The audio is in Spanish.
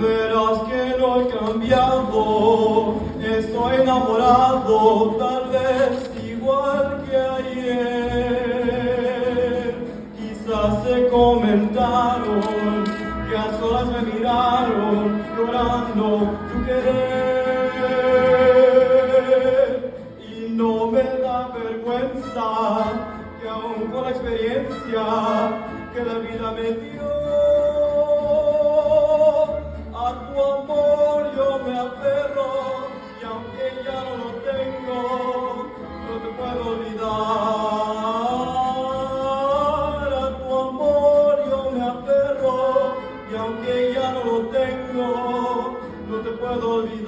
Verás que no he cambiado, estoy enamorado, tal vez igual que ayer. Quizás se comentaron que a solas me miraron, llorando tu querer. Y no me da vergüenza que aún con la experiencia que la vida me dio, a tu amor yo me aferro, y aunque ya no lo tengo, no te puedo olvidar. A tu amor yo me aferro, y aunque ya no lo tengo, no te puedo olvidar.